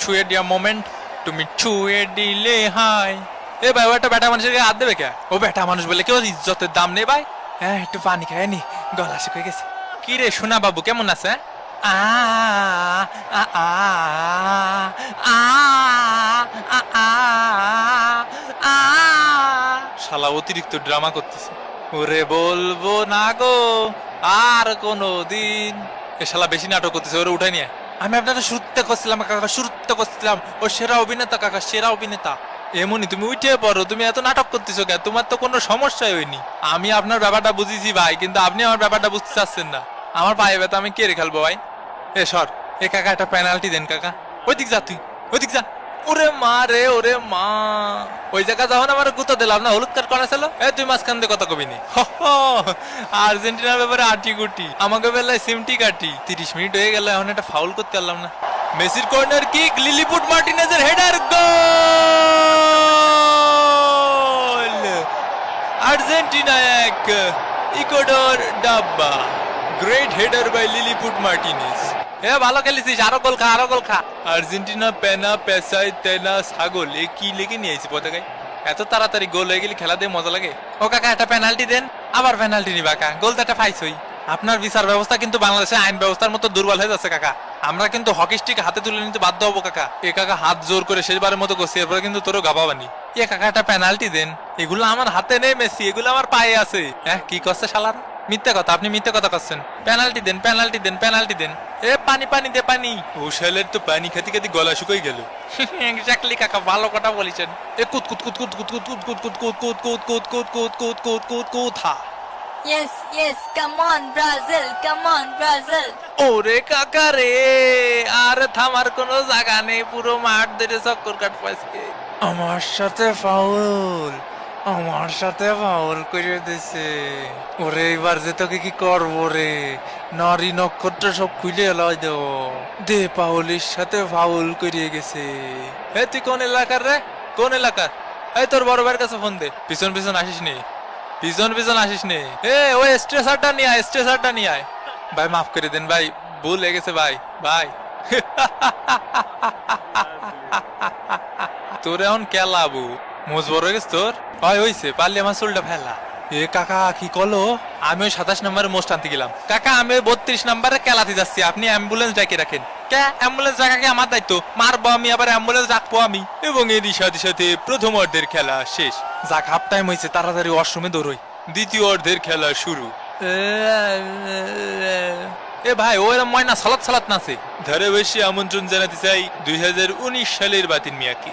ছুঁয়ে দেওয়া মোমেন্ট, তুমি ছুঁয়ে দিলে হাই। এ ভাই, ও একটা বেটা মানুষের গায়ে হাত দেবে কে? ও বেটা মানুষ বলে কেউ ইজ্জতের দাম নেই ভাই। হ্যাঁ, একটু পানি খায় নি, গলা শুকিয়ে গেছে। কি রে সোনা বাবু, কেমন আছে? আ আ আ আ আ আ শালা অতিরিক্ত ড্রামা করতেছে। ওরে বলবো না গো আর কোনো দিন। এ শালা বেশি নাটক করতেছে, ওরে উঠাই নিয়ে। আমি আপনারা শুরুতে করছিলাম কাকা, শুরুতে করছিলাম ও সেরা অভিনেতা কাকা, সেরা অভিনেতা। এমনই তুমি উঠে পড়ো, তুমি এত নাটক করতেছো কেন? তোমার তো কোনো সমস্যাই হয়নি। আমি আপনার ব্যাপারটা বুঝেছি ভাই, কিন্তু আপনি আমার ব্যাপারটা বুঝতে চাচ্ছেন না। আমার পায়ে ব্যথা, আমি কে রে খেলবো ভাই? এ সর, এ কাকা একটা পেনাল্টি দেন কাকা। ওই দিক যা, তুই ওই দিক যা। ওরে মা রে, ওরে মা। ওই জায়গা যখন আমার গুতো দিলাম না, হলুদ কার্ড করা ছিল। এ তুই মাঝখান দিয়ে কথা কবি নি। আর্জেন্টিনার ব্যাপারে আটি গুটি, আমাকে বেলায় সিমটি কাটি। 30 মিনিট হয়ে গেল, এখন একটা ফাউল করতে পারলাম না। মেসির কর্নার কিক, লিলিপুট মার্টিনেজের হেডার, গোল! আর্জেন্টিনা 1, ইকুয়েডর ডাব্বা। Great header by Lilliput Martinez. এ ভালো খেলেছিস, আরো গোল খা, আরো গোল খা। আর্জেন্টিনা পেনা পেসাই তেনা ছাগল, এ কি লেগে নিয়েছি পতাকায়? এত তাড়াতাড়ি গোল হয়ে গেলে খেলা দিয়ে মজা লাগে। ও কাকা একটা পেনাল্টি দেন। আবার পেনাল্টি নিবা কাকা, গোল তো একটা পাইছই। আপনার বিচার ব্যবস্থা কিন্তু বাংলাদেশের আইন ব্যবস্থার মতো দুর্বল হয়ে যাচ্ছে কাকা। আমরা কিন্তু হকি স্টিক হাতে তুলে নিতে বাধ্য হবো কাকা। এ কাকা হাত জোর করে শেষবারের মতো করছি, এরপরে কিন্তু তোরও গাবাবানি। এ কাকা একটা পেনাল্টি দেন। এগুলো আমার হাতে নেই মেসি, এগুলো আমার পায়ে আছে। হ্যাঁ, কি করছে শালার? মিথ্যা কথা, আপনি মিথ্যা কথা করছেন। পেনাল্টি দেন, পেনাল্টি দেন, পেনাল্টি দেন। এ পানি পানি দে পানি। ও শালের তো পানি খেতে খেতে গলা শুকিয়ে গেল। এক্স্যাক্টলি কাকা, ভালো কথা বলেছেন। এ কুত কুত কুত কুত কুত কুত কুত কুত কুত কুত কুত কুত কুত কুত কুত কুত কুত কুত। Yes, yes, come on Brazil, come on Brazil. ওরে কাকা রে, আর থামার কোনো জায়গা নেই, পুরো মাঠ ধরে চক্কর কাট পাইছে। আমার সাথে ফাউল, আমার সাথে ফাউল করে দিছে। ওরে এবার যে তোকে কি করবো রে, নারী নক্ষত্র সব খুলে এলাই দেব। দে, পাউলের সাথে ফাউল করিয়ে গেছে। এ তুই কোন এলাকার রে, কোন এলাকার? এই তোর বড় ভাইয়ের কাছে ফোন দে। পিছন পিছন আসিস নি, পিছন পিছন আসিস নে। এ ওই স্ট্রেসারটা নিয়ে আয়, স্ট্রেসারটা নিয়ে আয়। ভাই মাফ করে দেন ভাই, ভুল হয়ে গেছে ভাই, ভাই। তোর এখন কেলাবু মোজ বড় হয়ে গেছে তোর। হয় হইছে, পারলি আমার চুলটা ফেলা। এ কাকা কি করলো? আমি ওই 27 নম্বরে মোস্ট আনতে গেলাম কাকা, আমি ওই 32 নম্বরে কেলাতে যাচ্ছি। আপনি অ্যাম্বুলেন্স ডাকে রাখেন। কে অ্যাম্বুলেন্স ডাকাকে আমার দায়িত্ব, মারবো আমি, আবার অ্যাম্বুলেন্স ডাকবো আমি। এবং এরই সাথে সাথে প্রথম অর্ধের খেলা শেষ। যাক, হাফ টাইম হয়েছে, তাড়াতাড়ি ওয়াশরুমে দৌড়ই। দ্বিতীয় অর্ধের খেলা শুরু। এ ভাই, ও এরম ময়না সালাত সালাত নাচে। ধারে বেশি আমন্ত্রণ জানাতে চাই 2019 সালের বাতিন মিয়াকে।